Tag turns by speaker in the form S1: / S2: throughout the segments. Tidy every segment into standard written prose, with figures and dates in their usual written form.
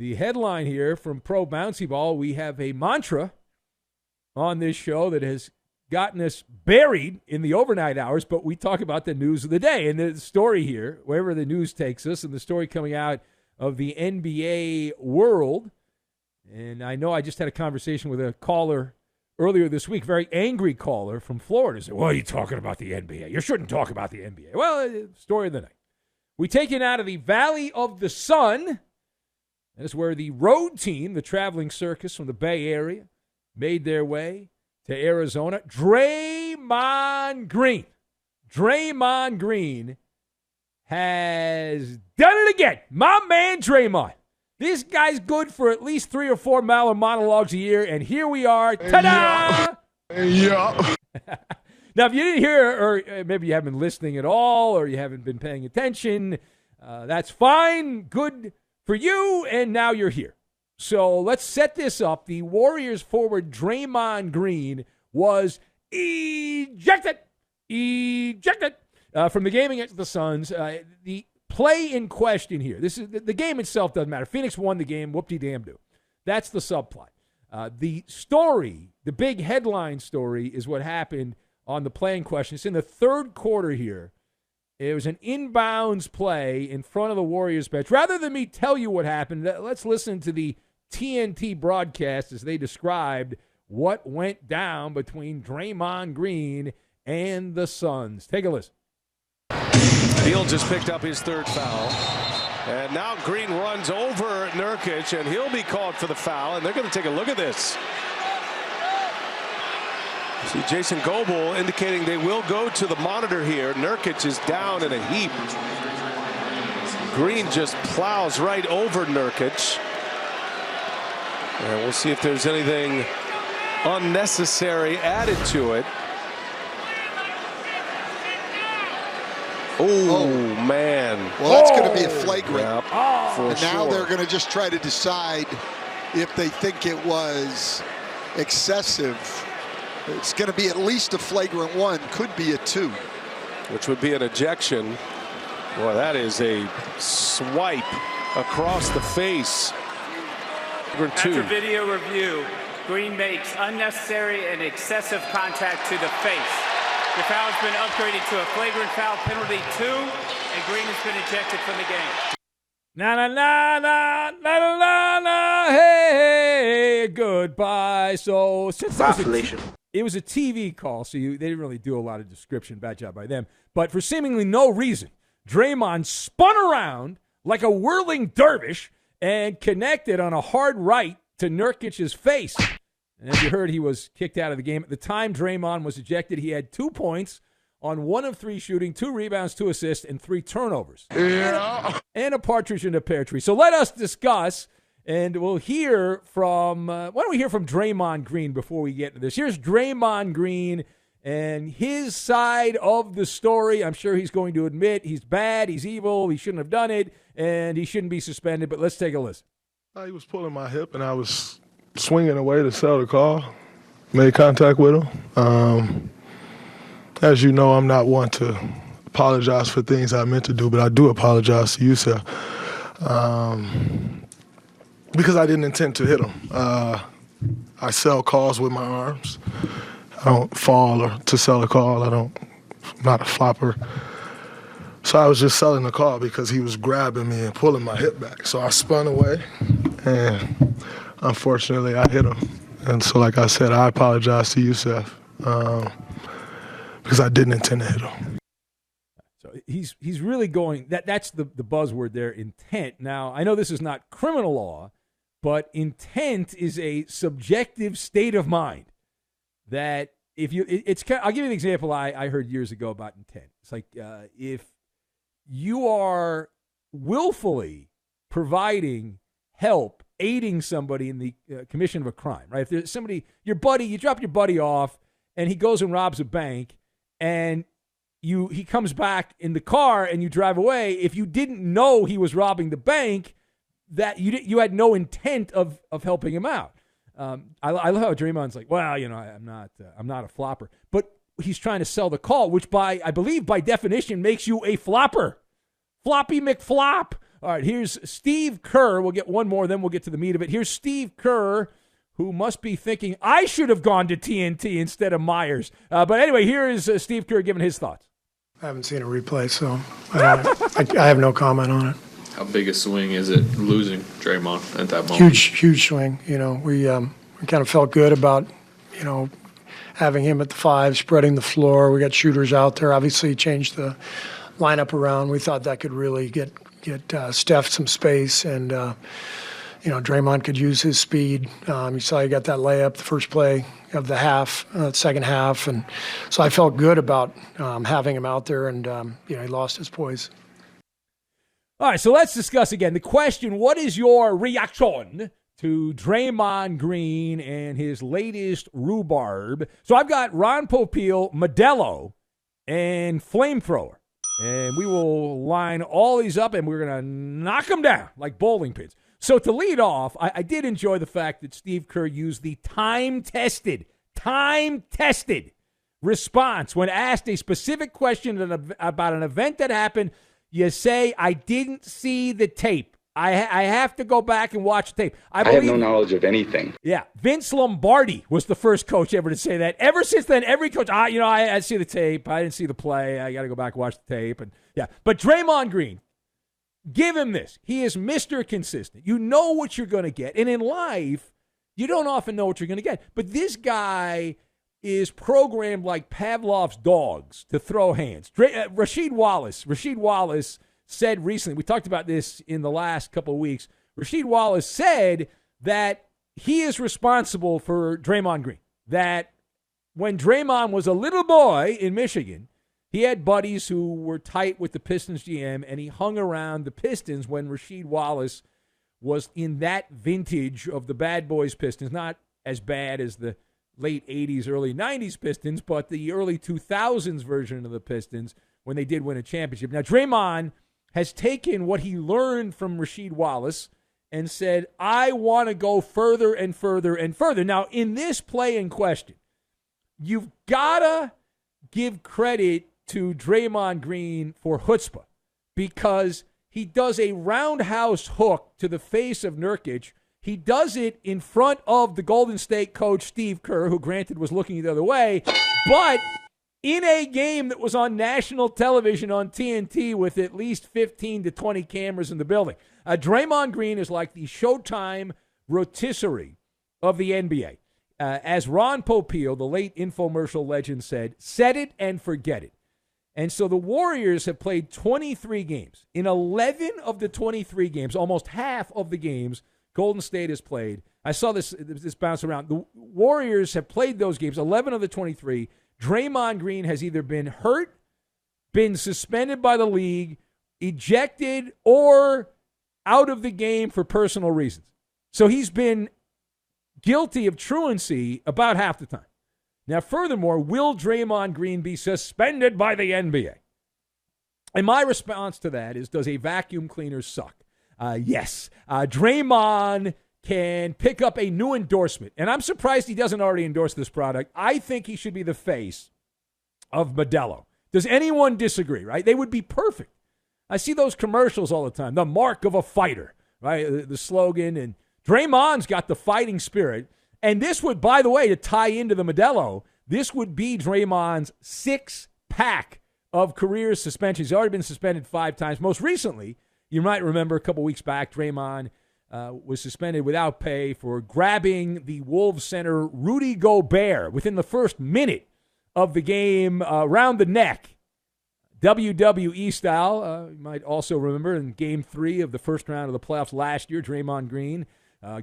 S1: The headline here from Pro Bouncy Ball, we have a mantra on this show that has gotten us buried in the overnight hours, but we talk about the news of the day. And the story here, wherever the news takes us, and the story coming out of the NBA world. And I know I just had a conversation with a caller earlier this week, very angry caller from Florida. Said, "What are you talking about the NBA? You shouldn't talk about the NBA." Well, story of the night. We take it out of the Valley of the Sun. That is where the road team, the traveling circus from the Bay Area, made their way to Arizona. Draymond Green. Draymond Green has done it again. My man Draymond. This guy's good for at least 3 or 4 Maller monologues a year, and here we are. Ta-da!
S2: Yeah.
S1: Now, if you didn't hear, or maybe you haven't been listening at all, or you haven't been paying attention, that's fine. Good for you, and now you're here. So let's set this up. The Warriors forward Draymond Green was ejected from the game against the Suns. The play in question here. This is the game itself doesn't matter. Phoenix won the game. Whoop-de-damn-do. That's the subplot. The story, the big headline story, is what happened on the play in question. It's in the third quarter here. It was an inbounds play in front of the Warriors bench. Rather than me tell you what happened, let's listen to the TNT broadcast as they described what went down between Draymond Green and the Suns. Take a listen.
S3: Beal just picked up his third foul. And now Green runs over Nurkić, and he'll be called for the foul, and they're going to take a look at this. See Jason Goebel indicating they will go to the monitor here. Nurkić is down in a heap. Green just plows right over Nurkić. And we'll see if there's anything unnecessary added to it. Oh, man.
S2: Well, that's going to be a flagrant.
S3: Yep,
S2: and now they're going to just try to decide if they think it was excessive. It's going to be at least a flagrant 1, could be a 2.
S3: Which would be an ejection. Boy, that is a swipe across the face.
S4: After video review, Green makes unnecessary and excessive contact to the face. The foul has been upgraded to a flagrant foul penalty 2, and Green has been ejected from the game.
S1: Na na na na na na na na. Hey, goodbye. So since it was a TV call, so they didn't really do a lot of description. Bad job by them. But for seemingly no reason, Draymond spun around like a whirling dervish and connected on a hard right to Nurkic's face. And as you heard, he was kicked out of the game. At the time Draymond was ejected, he had 2 points on 1 of 3 shooting, 2 rebounds, 2 assists, and 3 turnovers.
S2: Yeah.
S1: And a partridge in a pear tree. So let us discuss, and we'll hear from, why don't we hear from Draymond Green before we get into this? Here's Draymond Green and his side of the story. I'm sure he's going to admit he's bad, he's evil, he shouldn't have done it, and he shouldn't be suspended. But let's take a listen.
S5: He was pulling my hip, and I was swinging away to sell the call. Made contact with him. As you know, I'm not one to apologize for things I meant to do, but I do apologize to you, sir, because I didn't intend to hit him. I sell calls with my arms. I don't fall or to sell a call. I'm not a flopper. So I was just selling the call because he was grabbing me and pulling my hip back. So I spun away, and unfortunately I hit him. And so, like I said, I apologize to you, Seth, because I didn't intend to hit him.
S1: So he's really going, that's the buzzword there, intent. Now, I know this is not criminal law, but intent is a subjective state of mind that if you, I'll give you an example I heard years ago about intent. It's like if you are willfully providing help, aiding somebody in the commission of a crime, right? If there's somebody, your buddy, you drop your buddy off and he goes and robs a bank and he comes back in the car and you drive away, if you didn't know he was robbing the bank, that you had no intent of helping him out. I love how Draymond's like, well, I'm not a flopper, but he's trying to sell the call, which I believe by definition makes you a flopper. Floppy McFlop. All right, here's Steve Kerr. We'll get one more, then we'll get to the meat of it. Here's Steve Kerr, who must be thinking, I should have gone to TNT instead of Myers. But anyway, here is Steve Kerr giving his thoughts.
S5: I haven't seen a replay, so I have no comment on it.
S6: How big a swing is it losing Draymond at that moment?
S5: Huge swing. We kind of felt good about, having him at the 5, spreading the floor. We got shooters out there. Obviously, changed the lineup around. We thought that could really get Steph some space, and Draymond could use his speed. You saw he got that layup the first play of the second half, and so I felt good about having him out there, and he lost his poise.
S1: All right, so let's discuss again the question: what is your reaction to Draymond Green and his latest rhubarb? So I've got Ron Popeil, Modelo, and Flamethrower. And we will line all these up, and we're going to knock them down like bowling pins. So to lead off, I did enjoy the fact that Steve Kerr used the time-tested response when asked a specific question about an event that happened. You say, I didn't see the tape. I have to go back and watch the tape.
S7: I have no knowledge of anything.
S1: Yeah. Vince Lombardi was the first coach ever to say that. Ever since then, every coach, I see the tape. I didn't see the play. I got to go back and watch the tape. And yeah. But Draymond Green, give him this. He is Mr. Consistent. You know what you're going to get. And in life, you don't often know what you're going to get. But this guy is programmed like Pavlov's dogs to throw hands. Rasheed Wallace said recently, we talked about this in the last couple of weeks, Rasheed Wallace said that he is responsible for Draymond Green. That when Draymond was a little boy in Michigan, he had buddies who were tight with the Pistons GM, and he hung around the Pistons when Rasheed Wallace was in that vintage of the Bad Boys Pistons, not as bad as the late 80s, early 90s Pistons, but the early 2000s version of the Pistons when they did win a championship. Now, Draymond has taken what he learned from Rasheed Wallace and said, I want to go further and further and further. Now, in this play in question, you've got to give credit to Draymond Green for chutzpah because he does a roundhouse hook to the face of Nurkić. He does it in front of the Golden State coach, Steve Kerr, who granted was looking the other way, but in a game that was on national television on TNT with at least 15 to 20 cameras in the building. Draymond Green is like the Showtime rotisserie of the NBA. As Ron Popeil, the late infomercial legend, said, set it and forget it. And so the Warriors have played 23 games. In 11 of the 23 games, almost half of the games Golden State has played, I saw this bounce around. The Warriors have played those games, 11 of the 23. Draymond Green has either been hurt, been suspended by the league, ejected, or out of the game for personal reasons. So he's been guilty of truancy about half the time. Now, furthermore, will Draymond Green be suspended by the NBA? And my response to that is, does a vacuum cleaner suck? Yes. Draymond can pick up a new endorsement. And I'm surprised he doesn't already endorse this product. I think he should be the face of Modelo. Does anyone disagree, right? They would be perfect. I see those commercials all the time. The mark of a fighter, right? The slogan. And Draymond's got the fighting spirit. And this would, by the way, to tie into the Modelo, this would be Draymond's 6-pack of career suspensions. He's already been suspended 5 times. Most recently, you might remember a couple weeks back, Draymond was suspended without pay for grabbing the Wolves center Rudy Gobert within the first minute of the game around the neck, WWE style. You might also remember in Game 3 of the first round of the playoffs last year, Draymond Green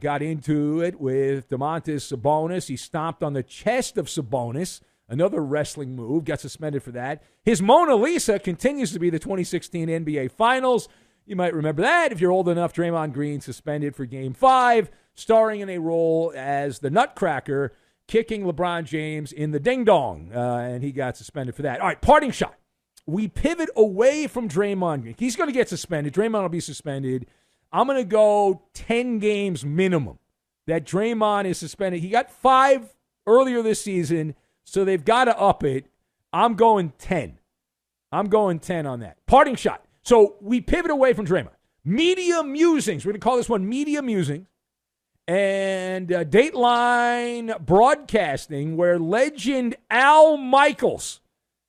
S1: got into it with Domantas Sabonis. He stomped on the chest of Sabonis, another wrestling move, got suspended for that. His Mona Lisa continues to be the 2016 NBA Finals. You might remember that if you're old enough. Draymond Green suspended for Game 5, starring in a role as the Nutcracker, kicking LeBron James in the ding-dong, and he got suspended for that. All right, parting shot. We pivot away from Draymond Green. He's going to get suspended. Draymond will be suspended. I'm going to go 10 games minimum that Draymond is suspended. He got 5 earlier this season, so they've got to up it. I'm going 10. I'm going 10 on that. Parting shot. So we pivot away from Draymond. Media Musings. We're going to call this one Media Musings. And Dateline Broadcasting, where legend Al Michaels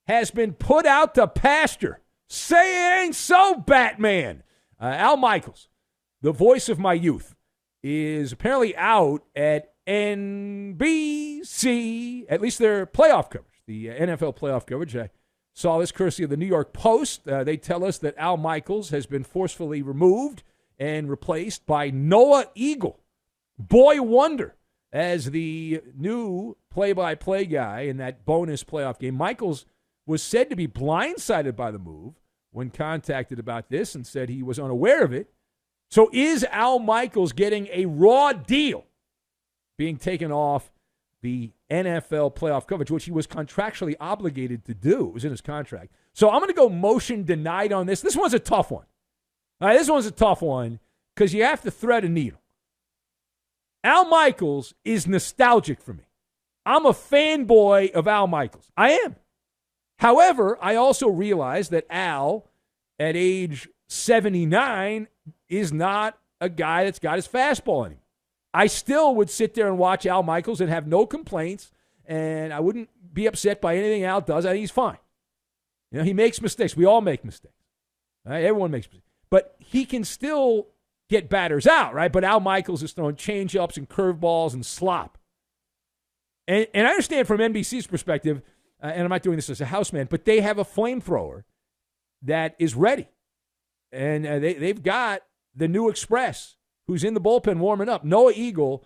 S1: has been put out to pasture. Say it ain't so, Batman. Al Michaels, the voice of my youth, is apparently out at NBC, at least their playoff coverage, the NFL playoff coverage. I saw this courtesy of the New York Post. They tell us that Al Michaels has been forcefully removed and replaced by Noah Eagle, boy wonder, as the new play-by-play guy in that bonus playoff game. Michaels was said to be blindsided by the move when contacted about this and said he was unaware of it. So is Al Michaels getting a raw deal being taken off the NFL playoff coverage, which he was contractually obligated to do? It was in his contract. So I'm going to go motion denied on this. This one's a tough one. All right, this one's a tough one because you have to thread a needle. Al Michaels is nostalgic for me. I'm a fanboy of Al Michaels. I am. However, I also realize that Al, at age 79, is not a guy that's got his fastball in him. I still would sit there and watch Al Michaels and have no complaints, and I wouldn't be upset by anything Al does. I think he's fine. You know, he makes mistakes. We all make mistakes. Right? Everyone makes mistakes. But he can still get batters out, right? But Al Michaels is throwing change-ups and curveballs and slop. And I understand from NBC's perspective, and I'm not doing this as a houseman, but they have a flamethrower that is ready. And they've got the new Express, who's in the bullpen warming up. Noah Eagle.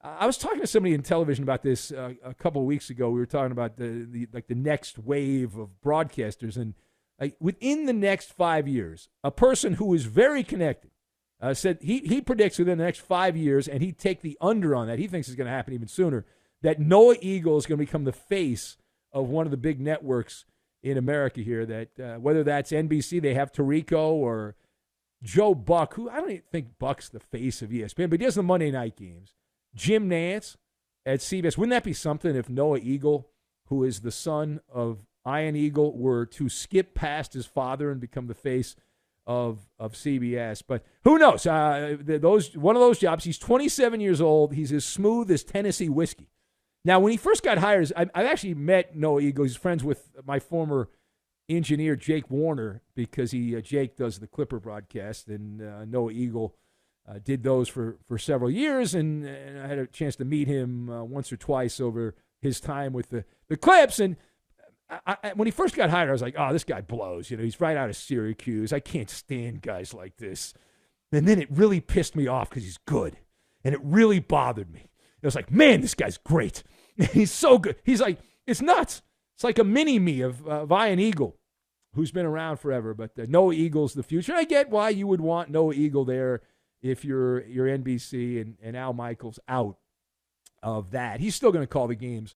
S1: I was talking to somebody in television about this a couple of weeks ago. We were talking about the next wave of broadcasters. And within the next 5 years, a person who is very connected said he predicts within the next 5 years, and he'd take the under on that. He thinks it's going to happen even sooner, that Noah Eagle is going to become the face of one of the big networks in America here, that whether that's NBC, they have Tirico, or Joe Buck, who I don't even think Buck's the face of ESPN, but he does the Monday night games. Jim Nantz at CBS. Wouldn't that be something if Noah Eagle, who is the son of Ian Eagle, were to skip past his father and become the face of CBS? But who knows? One of those jobs. He's 27 years old. He's as smooth as Tennessee whiskey. Now, when he first got hired, I've actually met Noah Eagle. He's friends with my former engineer, Jake Warner, because Jake does the Clipper broadcast, and Noah Eagle did those for several years, and I had a chance to meet him once or twice over his time with the Clips. And when he first got hired, I was like, oh, this guy blows. You know, he's right out of Syracuse. I can't stand guys like this. And then it really pissed me off because he's good, and it really bothered me. I was like, man, this guy's great. He's so good. He's like, it's nuts. It's like a mini-me of Ian Eagle, who's been around forever. But Noah Eagle's the future. And I get why you would want Noah Eagle there if you're NBC and Al Michaels out of that. He's still going to call the games